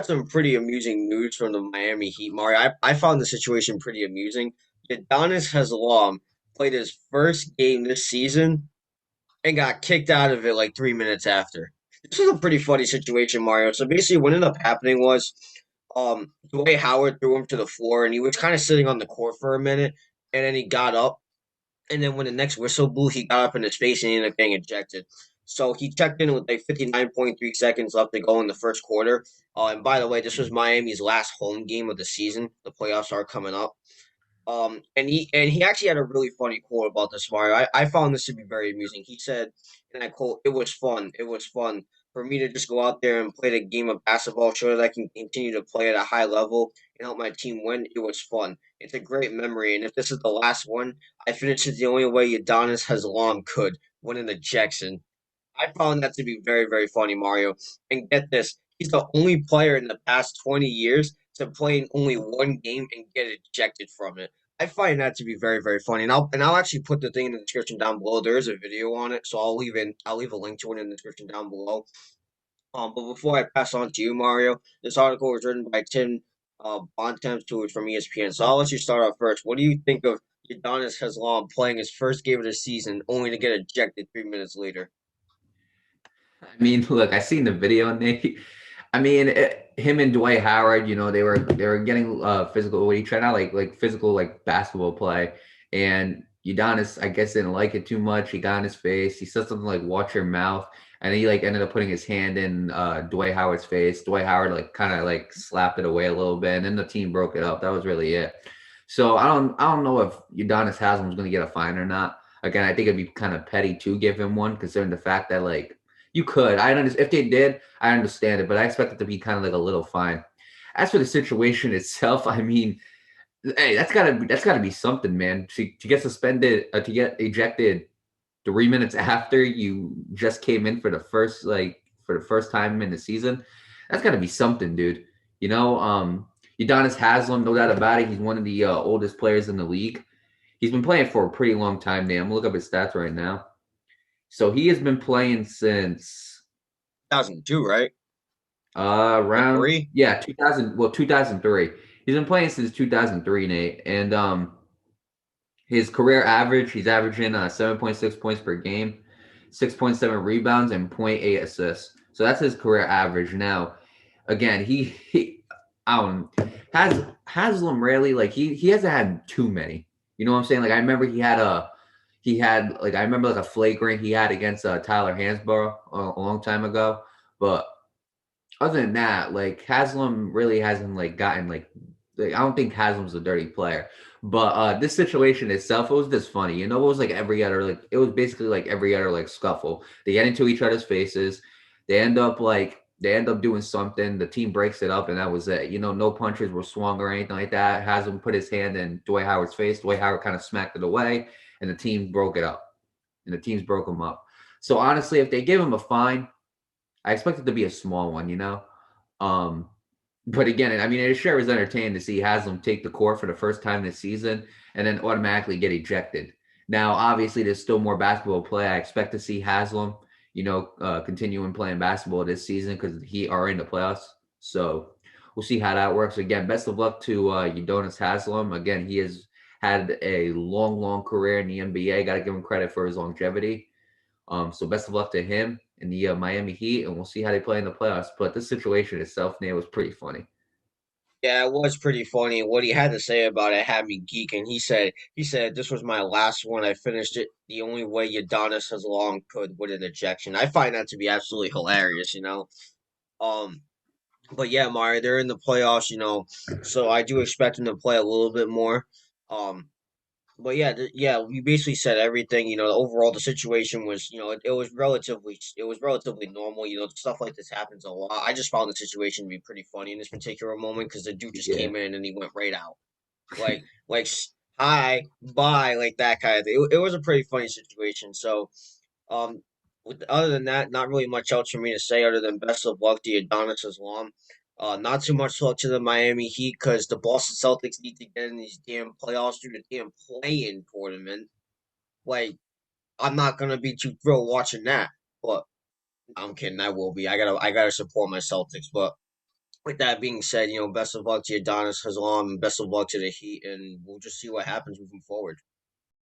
got some pretty amusing news from the Miami Heat, Mario. I found the situation pretty amusing. Udonis Haslem played his first game this season and got kicked out of it like 3 minutes after. This was a pretty funny situation, Mario. So basically, what ended up happening was, Dwight Howard threw him to the floor, and he was kind of sitting on the court for a minute, and then he got up, and then when the next whistle blew, he got up in his face and he ended up getting ejected. So he checked in with like 59.3 seconds left to go in the first quarter. And by the way, this was Miami's last home game of the season. The playoffs are coming up. And he actually had a really funny quote about this, Mario. I found this to be very amusing. He said, and I quote, "It was fun. It was fun for me to just go out there and play the game of basketball, show that I can continue to play at a high level and help my team win. It was fun. It's a great memory. And if this is the last one, I finished it the only way Udonis Haslem could, winning the Jackson." I found that to be very, very funny, Mario. And get this, he's the only player in the past 20 years to play in only one game and get ejected from it. I find that to be very, very funny. And I'll actually put the thing in the description down below. There is a video on it, so I'll leave a link to it in the description down below. But before I pass on to you, Mario, this article was written by Tim Bontemps, who is from ESPN. So I'll let you start off first. What do you think of Udonis Haslem playing his first game of the season only to get ejected 3 minutes later? I mean, look, I seen the video, Nate. I mean, him and Dwight Howard, they were getting physical with each other, not like physical like basketball play. And Udonis, I guess, didn't like it too much. He got in his face. He said something like "watch your mouth," and he like ended up putting his hand in Dwight Howard's face. Dwight Howard like kind of like slapped it away a little bit, and then the team broke it up. That was really it. So I don't know if Udonis Haslem was going to get a fine or not. Again, I think it'd be kind of petty to give him one, considering the fact that like you could. I understand if they did, I understand it, but I expect it to be kind of like a little fine. As for the situation itself, I mean, hey, that's gotta be something, man. To get suspended, to get ejected 3 minutes after you just came in for the first time in the season, that's gotta be something, dude. Udonis Haslem, no doubt about it. He's one of the oldest players in the league. He's been playing for a pretty long time now. I'm gonna look up his stats right now. So he has been playing since 2002, right? Or around three? 2000, well 2003. He's been playing since 2003, Nate, and his career average, he's averaging 7.6 points per game, 6.7 rebounds, and point 0.8 assists. So that's his career average. Now, again, he I don't has Haslam rarely like he hasn't had too many. You know what I'm saying? Like I remember like a flagrant he had against Tyler Hansborough a long time ago, but other than that, like Haslam really hasn't like gotten like I don't think Haslam's a dirty player. But this situation itself, it was just funny. It was like every other like it was basically like every other like scuffle. They get into each other's faces. They end up doing something. The team breaks it up, and that was it. No punches were swung or anything like that. Haslam put his hand in Dwight Howard's face. Dwight Howard kind of smacked it away, and the team broke it up. And the teams broke him up. So honestly, if they give him a fine, I expect it to be a small one. Um, but again, I mean, it sure was entertaining to see Haslam take the court for the first time this season and then automatically get ejected. Now, obviously, there's still more basketball play. I expect to see Haslam, continuing playing basketball this season because he are in the playoffs. So we'll see how that works. Again, best of luck to Udonis Haslem. Again, he has had a long, long career in the NBA. Got to give him credit for his longevity. So best of luck to him in the Miami Heat, and we'll see how they play in the playoffs. But this situation itself, Nate, was pretty funny. Yeah, it was pretty funny. What he had to say about it had me geeking. He said this was my last one. I finished it the only way Udonis has long could with an ejection. I find that to be absolutely hilarious. Um, but yeah, Mario, they're in the playoffs, so I do expect them to play a little bit more. Um, but yeah, yeah, we basically said everything. Overall, the situation was, it was relatively normal. Stuff like this happens a lot. I just found the situation to be pretty funny in this particular moment because the dude just Yeah. came in and he went right out, like hi, bye, like that kind of thing. It was a pretty funny situation. So, other than that, not really much else for me to say other than best of luck to Adonis Islam. Not too much luck to the Miami Heat because the Boston Celtics need to get in these damn playoffs through the damn play-in tournament. Like, I'm not gonna be too thrilled watching that, but I'm kidding. I will be. I gotta support my Celtics. But with that being said, best of luck to Udonis Haslem and best of luck to the Heat, and we'll just see what happens moving forward.